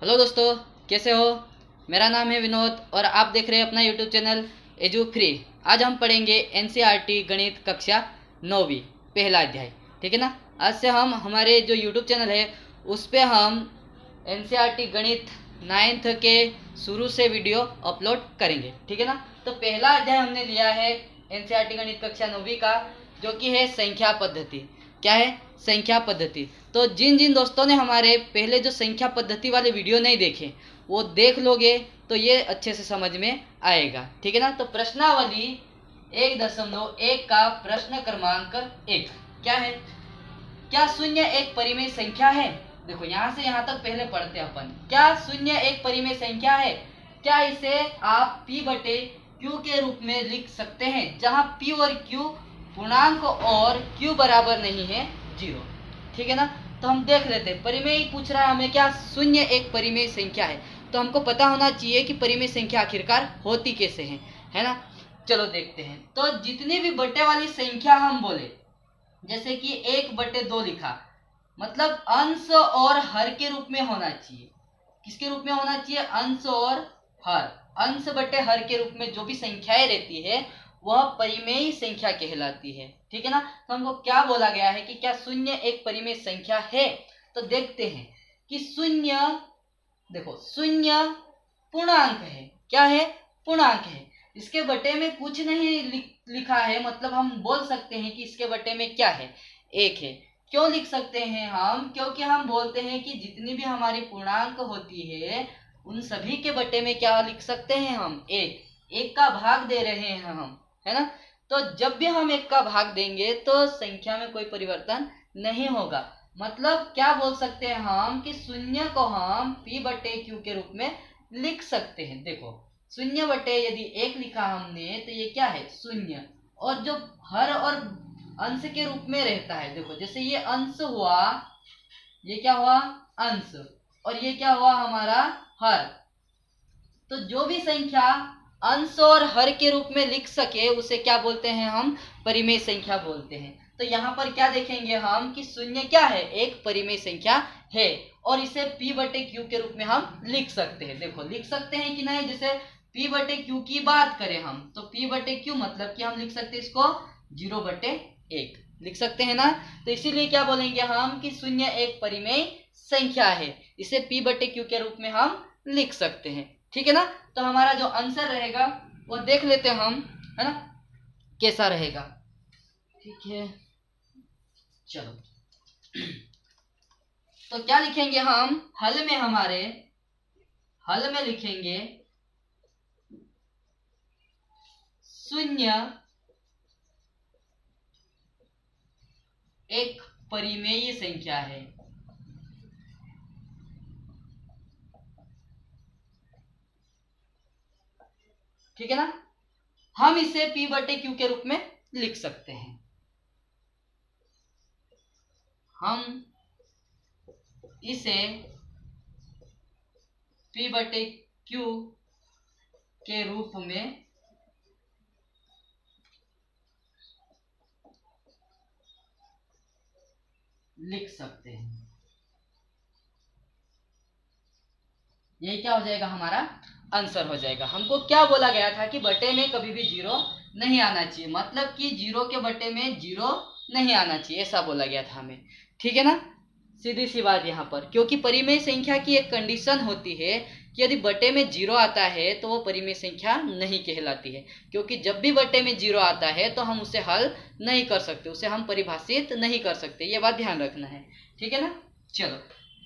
Hello दोस्तों, कैसे हो। मेरा नाम है विनोद और आप देख रहे हैं अपना यूट्यूब चैनल एजू फ्री। आज हम पढ़ेंगे एनसीईआरटी गणित कक्षा 9वीं पहला अध्याय। ठीक है ना। आज से हम हमारे जो यूट्यूब चैनल है उस पर हम एनसीईआरटी गणित 9th के शुरू से वीडियो अपलोड करेंगे। ठीक है ना। तो पहला अध्याय हमने लिया है एनसीईआरटी गणित कक्षा 9वीं का, जो कि है संख्या पद्धति। क्या है? संख्या पद्धति। तो जिन जिन दोस्तों ने हमारे पहले जो संख्या पद्धति वाले वीडियो नहीं देखे वो देख लोगे तो ये अच्छे से समझ में आएगा। ठीक है ना। तो प्रश्नावली 1.1 का प्रश्न क्रमांक 1 क्या है? क्या शून्य एक परिमेय संख्या है? देखो यहाँ से यहाँ तक पहले पढ़ते हैं अपन। क्या शून्य एक परिमेय संख्या है? क्या इसे आप p बटे q के रूप में लिख सकते हैं, जहाँ p और q पूर्णांक और q बराबर नहीं है 0। ठीक है ना। तो हम देख लेते हैं। परिमेय पूछ रहा है हमें, क्या शून्य एक परिमेय संख्या है? तो हमको पता होना चाहिए कि परिमेय संख्या आखिरकार होती कैसे है ना। चलो देखते हैं। तो जितनी भी बटे वाली संख्या हम बोले, जैसे कि 1/2 लिखा, मतलब अंश और हर के रूप में होना चाहिए। किसके रूप में होना चाहिए? अंश और हर। अंश बटे हर के रूप में जो भी संख्याएं रहती है वह परिमेय संख्या कहलाती है। ठीक है ना। तो हमको क्या बोला गया है कि क्या शून्य एक परिमेय संख्या है? तो देखते हैं कि शून्य, देखो शून्य पूर्णांक है। क्या है? पूर्णांक है। इसके बटे में कुछ नहीं लिखा है, मतलब हम बोल सकते हैं कि इसके बटे में क्या है? 1 है। क्यों लिख सकते हैं हम? क्योंकि हम बोलते हैं कि जितनी भी हमारी पूर्णांक होती है उन सभी के बटे में क्या लिख सकते हैं हम? 1 का भाग दे रहे हैं हम, है ना। तो जब भी हम 1 का भाग देंगे तो संख्या में कोई परिवर्तन नहीं होगा। मतलब क्या बोल सकते हैं हम कि शून्य को हम p बटे q के रूप में लिख सकते हैं। देखो शून्य बटे यदि 1 लिखा हमने तो ये क्या है? शून्य। और जो हर और अंश के रूप में रहता है, देखो जैसे ये अंश हुआ, ये क्या हुआ? अंश। और ये क्या हुआ? हमारा हर। तो जो भी संख्या अंश और हर के रूप में लिख सके उसे क्या बोलते हैं हम? परिमेय संख्या बोलते हैं। तो यहाँ पर क्या देखेंगे हम कि शून्य क्या है? एक परिमेय संख्या है और इसे p बटे q के रूप में हम लिख सकते हैं। देखो लिख सकते हैं कि नहीं। जैसे p बटे q की बात करें हम तो p बटे q मतलब कि हम लिख सकते हैं इसको 0/1 लिख सकते हैं ना। तो इसीलिए क्या बोलेंगे हम कि शून्य एक परिमेय संख्या है, इसे p बटे q के रूप में हम लिख सकते हैं। ठीक है ना। तो हमारा जो आंसर रहेगा वो देख लेते हैं हम, है ना, कैसा रहेगा। ठीक है, चलो। तो क्या लिखेंगे हम हल में? हमारे हल में लिखेंगे शून्य एक परिमेय संख्या है। ठीक है ना। हम इसे p बटे q के रूप में लिख सकते हैं। हम इसे p बटे q के रूप में लिख सकते हैं। यही क्या हो जाएगा? हमारा आंसर हो जाएगा। हमको क्या बोला गया था कि बटे में कभी भी 0 नहीं आना चाहिए, मतलब कि 0 के बटे में 0 नहीं आना चाहिए, ऐसा बोला गया था हमें। ठीक है ना। सीधी सी बात यहाँ पर, क्योंकि परिमेय संख्या की एक कंडीशन होती है कि यदि बटे में 0 आता है तो वो परिमेय संख्या नहीं कहलाती है। क्योंकि जब भी बटे में 0 आता है तो हम उसे हल नहीं कर सकते, उसे हम परिभाषित नहीं कर सकते। ये बात ध्यान रखना है। ठीक है ना। चलो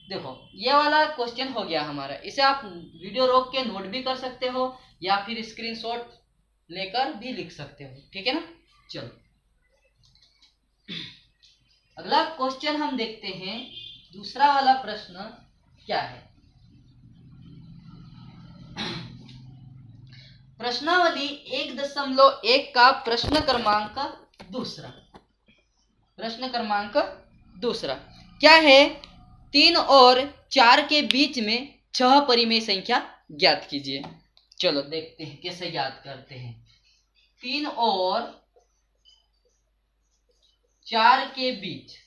देखो ये वाला क्वेश्चन हो गया हमारा। इसे आप वीडियो रोक के नोट भी कर सकते हो या फिर स्क्रीनशॉट लेकर भी लिख सकते हो। ठीक है ना। चलो अगला क्वेश्चन हम देखते हैं। दूसरा वाला प्रश्न क्या है? प्रश्नावली 1.1 का प्रश्न क्रमांक दूसरा। प्रश्न क्रमांक दूसरा क्या है? 3 और 4 के बीच में 6 परिमेय संख्या ज्ञात कीजिए। चलो देखते हैं कैसे ज्ञात करते हैं। 3 और 4 के बीच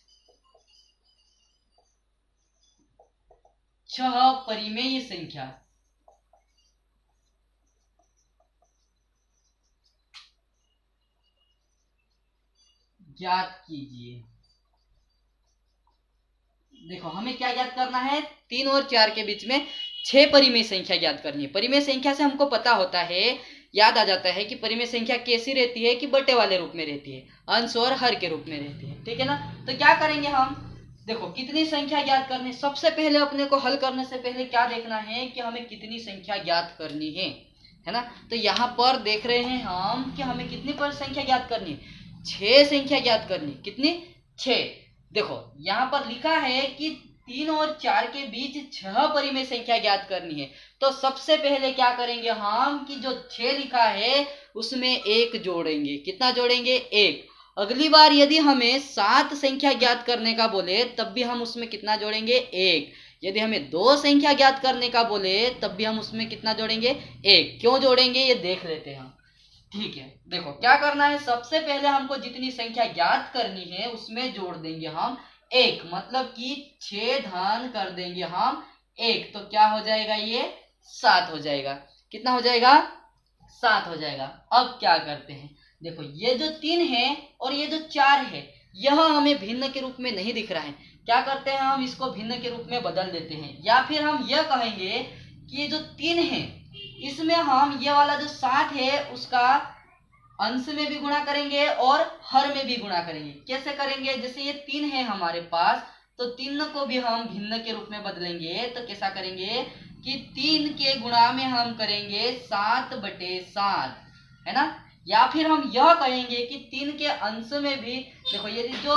छह परिमेय संख्या ज्ञात कीजिए। देखो हमें क्या ज्ञात करना है, 3 और 4 के बीच में 6 परिमेय संख्या ज्ञात करनी है। परिमेय संख्या से हमको पता होता है, याद आ जाता है कि परिमेय संख्या कैसी रहती है कि बटे वाले रूप में रहती है, अंश और हर के रूप में रहती है, ठीक है ना। तो क्या करेंगे हम, देखो कितनी संख्या ज्ञात करनी, सबसे पहले अपने को हल करने से पहले क्या देखना है कि हमें कितनी संख्या ज्ञात करनी है ना। तो यहाँ पर देख रहे हैं हम कि हमें कितनी पर संख्या ज्ञात करनी, 6 संख्या ज्ञात करनी। कितनी, 6। देखो यहाँ पर लिखा है कि 3 और 4 के बीच 6 परिमेय संख्या ज्ञात करनी है। तो सबसे पहले क्या करेंगे हम कि जो 6 लिखा है उसमें 1 जोड़ेंगे। कितना जोड़ेंगे, 1। अगली बार यदि हमें 7 संख्या ज्ञात करने का बोले तब भी हम उसमें कितना जोड़ेंगे, 1। यदि हमें 2 संख्या ज्ञात करने का बोले तब भी हम उसमें कितना जोड़ेंगे, 1। क्यों जोड़ेंगे ये देख लेते हैं हम, ठीक है। देखो क्या करना है, सबसे पहले हमको जितनी संख्या ज्ञात करनी है उसमें जोड़ देंगे हम 1, मतलब कि 6 धन कर देंगे हम 1, तो क्या हो जाएगा, ये 7 हो जाएगा। कितना हो जाएगा, 7 हो जाएगा। अब क्या करते हैं, देखो ये जो 3 है और ये जो 4 है यह हमें भिन्न के रूप में नहीं दिख रहा है। क्या करते हैं, हम इसको भिन्न के रूप में बदल देते हैं, या फिर हम यह कहेंगे कि ये जो 3 है इसमें हम ये वाला जो 7 है उसका अंश में भी गुणा करेंगे और हर में भी गुणा करेंगे। कैसे करेंगे, जैसे ये 3 है हमारे पास, तो 3 को भी हम भिन्न के रूप में बदलेंगे। तो कैसा करेंगे कि 3 के गुणा में हम करेंगे 7/7, है ना। या फिर हम यह कहेंगे कि 3 के अंश में भी, देखो यदि जो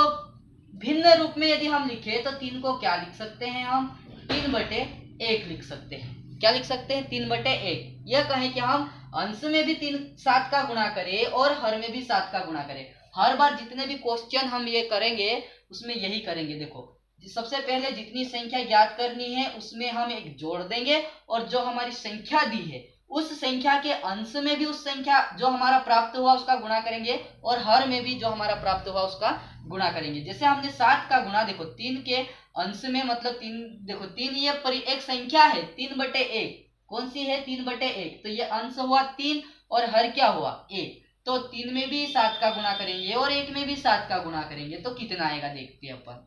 भिन्न रूप में यदि हम लिखे तो 3 को क्या लिख सकते हैं, हम 3/1 लिख सकते हैं। क्या लिख सकते हैं, 3/1। यह कहें कि हम अंश में भी 7 का गुणा करें और हर में भी 7 का गुणा करें। हर बार जितने भी क्वेश्चन हम ये करेंगे उसमें यही करेंगे। देखो सबसे पहले जितनी संख्या ज्ञात करनी है उसमें हम 1 जोड़ देंगे और जो हमारी संख्या दी है उस संख्या के अंश में भी उस संख्या जो हमारा प्राप्त हुआ उसका गुणा करेंगे और हर में भी जो हमारा प्राप्त हुआ उसका गुणा करेंगे। जैसे हमने 7 का गुणा, देखो 3 के अंश में, मतलब 3, देखो 3 ये एक संख्या है 3/1। कौन सी है, 3/1। तो ये अंश हुआ 3 और हर क्या हुआ, 1। तो 3 में भी 7 का गुणा करेंगे और 1 में भी 7 का गुणा करेंगे तो कितना आएगा, देखते हैं अपन।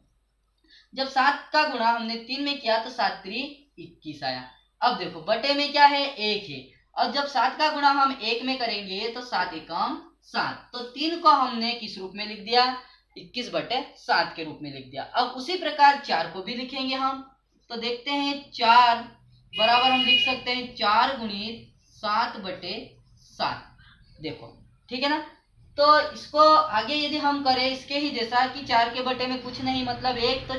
जब 7 का गुणा हमने 3 में किया तो 7 3 21 आया। अब देखो बटे में क्या है, 1 है। और जब 7 का गुणा हम 1 में करेंगे तो 7 एकम 7। तो 3 को हमने किस रूप में लिख दिया, 21/7 के रूप में लिख दिया। अब उसी प्रकार 4 को भी लिखेंगे हम। तो देखते हैं 4 बराबर हम लिख सकते हैं 4 गुणित 7/7। देखो ठीक है ना। तो इसको आगे यदि हम करें इसके ही जैसा कि 4 के बटे में कुछ नहीं मतलब 1, तो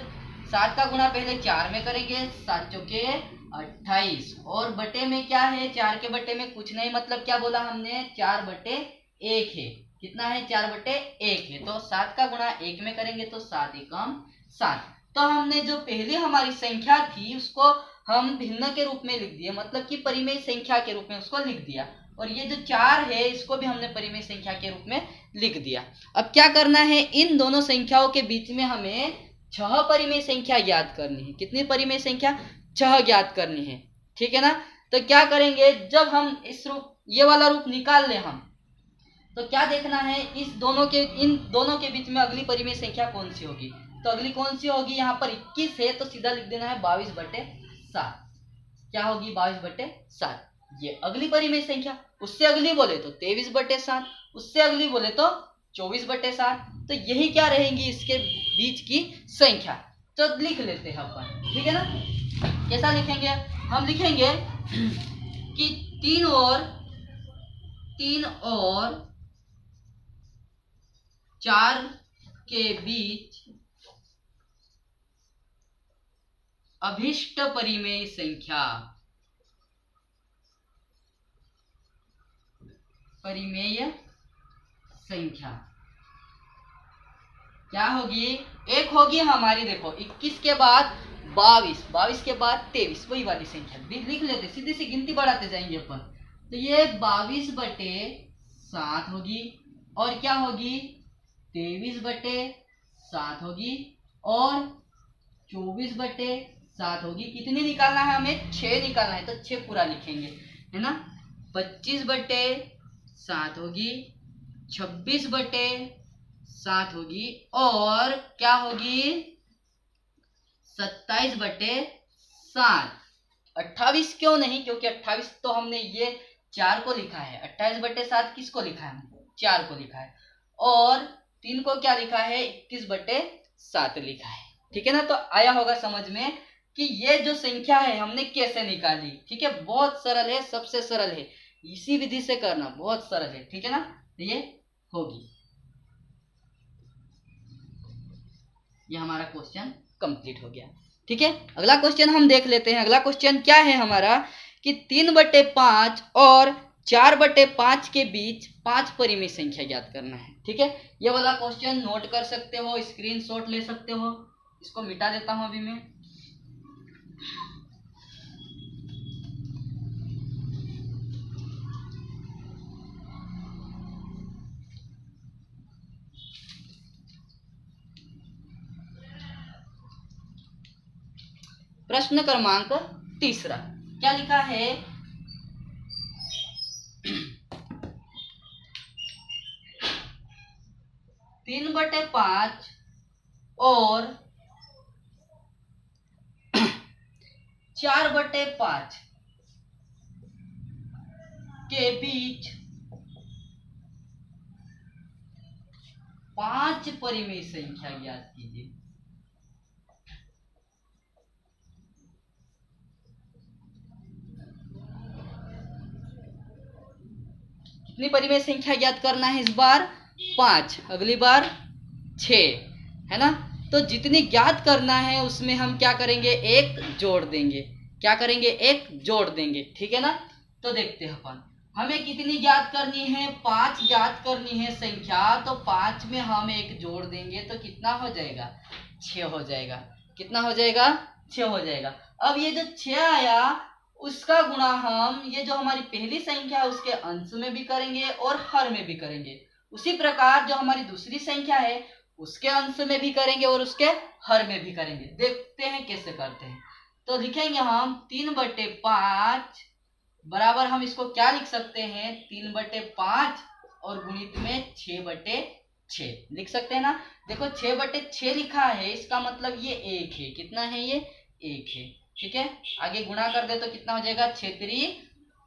7 का गुणा पहले 4 में करेंगे, 7 चौके 28, और बटे में क्या है, 4 के बटे में कुछ नहीं मतलब क्या बोला हमने, 4/1 है। कितना है, 4/1 है। तो 7 का गुणा 1 में करेंगे तो 7 एकम 7। तो हमने जो पहली हमारी संख्या थी उसको हम भिन्न के रूप में लिख दिए, मतलब कि परिमेय संख्या के रूप में उसको लिख दिया। और ये जो 4 है इसको भी हमने परिमेय संख्या के रूप में लिख दिया। अब क्या करना है, इन दोनों संख्याओं के बीच में हमें 6 परिमेय संख्या ज्ञात करनी है। कितनी परिमेय संख्या, 6 ज्ञात करनी है, ठीक है ना। तो क्या करेंगे, जब हम इस रूप, ये वाला रूप निकाल लें हम, तो क्या देखना है, इन दोनों के बीच में अगली परिमेय संख्या कौन सी होगी। तो अगली कौन सी होगी, यहाँ पर 21 है तो सीधा लिख देना है 22/7। क्या होगी, 22/7, ये अगली परिमेय संख्या। उससे अगली बोले तो 23/7, उससे अगली बोले तो 24/7। तो यही क्या रहेंगी इसके बीच की संख्या। तो लिख लेते हैं अपन, ठीक है ना। कैसा लिखेंगे, हम लिखेंगे कि 3 और 4 के बीच अभिष्ट परिमेय संख्या, परिमेय संख्या क्या होगी, एक होगी हमारी, देखो 21 के बाद 22, 22 के बाद 23, वही वाली संख्या लिख लेते, सीधी सी गिनती बढ़ाते जाएंगे अपन। तो ये 22/7 होगी और क्या होगी, 23/7 होगी और 24/7 7 होगी। कितनी निकालना है हमें? 6 निकालना है, तो 6 पूरा लिखेंगे, है ना। 25/7 होगी, 26/7 होगी, और क्या होगी? 27/7। 28 क्यों नहीं? क्योंकि 28 तो हमने ये 4 को लिखा है। 28/7 किसको लिखा है? 4 को लिखा है। और 3 को क्या लिखा है? 21/7 लिखा है। ठीक है ना। तो आया होगा समझ में कि ये जो संख्या है हमने कैसे निकाली। ठीक है, बहुत सरल है, सबसे सरल है, इसी विधि से करना, बहुत सरल है। ठीक है ना। ये होगी, ये हमारा क्वेश्चन कंप्लीट हो गया। ठीक है, अगला क्वेश्चन हम देख लेते हैं। अगला क्वेश्चन क्या है हमारा कि 3/5 और 4/5 के बीच 5 परिमेय संख्या ज्ञात करना है। ठीक है, ये वाला क्वेश्चन नोट कर सकते हो, स्क्रीनशॉट ले सकते हो। इसको मिटा देता हूं अभी मैं। प्रश्न क्रमांक 3 क्या लिखा है? 3/5 और 4/5 के बीच 5 परिमेय संख्या ज्ञात कीजिए। कितनी परिमेय संख्या ज्ञात करना है इस बार? 5, अगली बार 6, है ना। तो जितनी ज्ञात करना है उसमें हम क्या करेंगे? 1 जोड़ देंगे। क्या करेंगे? 1 जोड़ देंगे। ठीक है ना। तो देखते हैं अपन, हमें कितनी ज्ञात करनी है? 5 ज्ञात करनी है संख्या। तो 5 में हम 1 जोड़ देंगे तो कितना हो जाएगा? 6 हो जाएगा। कितना हो जाएगा? 6 हो जाएगा। अब ये जो 6 आया उसका गुणा हम ये जो हमारी पहली संख्या है उसके अंश में भी करेंगे और हर में भी करेंगे। उसी प्रकार जो हमारी दूसरी संख्या है उसके अंश में भी करेंगे और उसके हर में भी करेंगे। देखते हैं कैसे करते हैं। तो लिखेंगे हम 3/5 बराबर, हम इसको क्या लिख सकते हैं? 3/5 और गुणित में 6/6 लिख सकते हैं ना। देखो 6/6 लिखा है, इसका मतलब ये 1 है। कितना है? ये 1 है। ठीक है, आगे गुणा कर दे तो कितना हो जाएगा? 6×3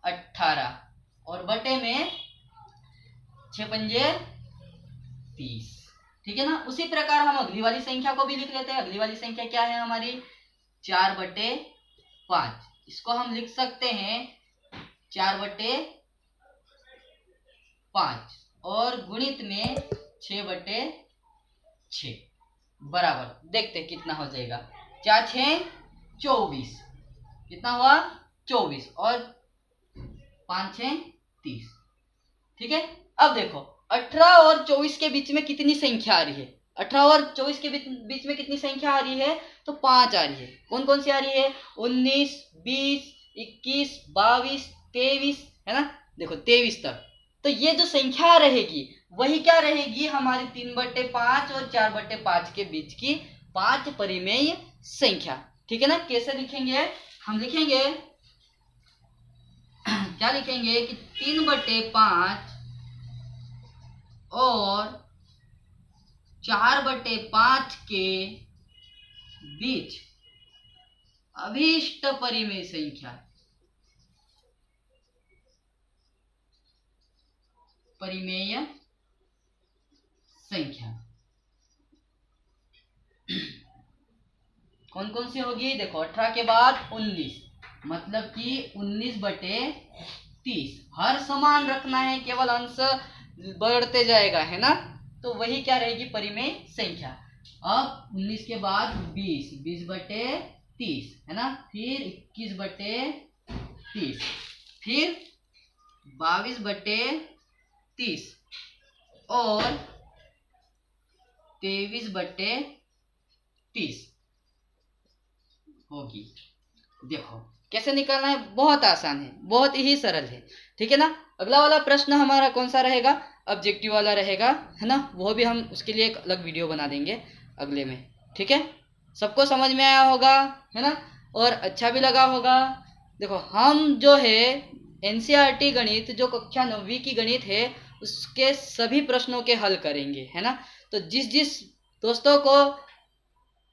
18 और बटे में 6×5 30। ठीक है ना। उसी प्रकार हम अगली वाली संख्या को भी लिख लेते हैं। अगली वाली संख्या क्या है हमारी? 4/5। इसको हम लिख सकते हैं 4/5 और गुणित में 6/6 बराबर, देखते हैं कितना हो जाएगा। 4×6 24। कितना हुआ? 24 और 5×6 30। ठीक है, अब देखो 18 और 24 के बीच में कितनी संख्या आ रही है? 18 और 24 के बीच में कितनी संख्या आ रही है? तो 5 आ रही है। कौन कौन सी आ रही है? 19, 20, 21, 22, 23, है ना। देखो 23 तक। तो ये जो संख्या रहेगी वही क्या रहेगी? हमारी 3/5 और 4/5 के बीच की 5 परिमेय संख्या। ठीक है ना। कैसे लिखेंगे? हम लिखेंगे क्या लिखेंगे कि 3/5 और 4/5 के बीच अभीष्ट परिमेय संख्या, परिमेय संख्या कौन कौन सी होगी? देखो 18 के बाद 19, मतलब कि 19/30। हर समान रखना है, केवल अंश बढ़ते जाएगा, है ना। तो वही क्या रहेगी? परिमेय संख्या। अब 19 के बाद 20, 20/30, है ना। फिर 21/30, फिर 22/30 और 23/30 होगी। देखो कैसे निकालना है, बहुत आसान है, बहुत ही सरल है। ठीक है ना। अगला वाला प्रश्न हमारा कौन सा रहेगा? ऑब्जेक्टिव वाला रहेगा, है ना। वो भी हम उसके लिए एक अलग वीडियो बना देंगे अगले में। ठीक है, सबको समझ में आया होगा, है ना। और अच्छा भी लगा होगा। देखो हम जो है एनसीईआरटी गणित जो कक्षा 9वीं की गणित है उसके सभी प्रश्नों के हल करेंगे, है ना। तो जिस जिस दोस्तों को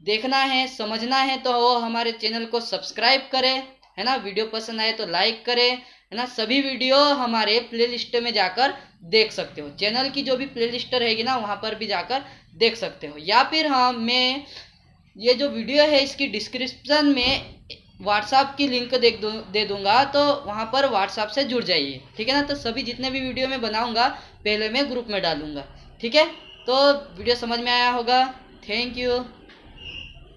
देखना है समझना है तो वो हमारे चैनल को सब्सक्राइब करें, है ना। वीडियो पसंद आए तो लाइक करें, है ना। सभी वीडियो हमारे प्लेलिस्ट में जाकर देख सकते हो, चैनल की जो भी प्लेलिस्ट रहेगी ना वहाँ पर भी जाकर देख सकते हो, या फिर हाँ मैं ये जो वीडियो है इसकी डिस्क्रिप्शन में व्हाट्सएप की लिंक दे दूंगा, तो वहाँ पर व्हाट्सएप से जुड़ जाइए, ठीक है ना। तो सभी जितने भी वीडियो मैं बनाऊंगा पहले मैं ग्रुप में डालूंगा, ठीक है। तो वीडियो समझ में आया होगा। Thank you.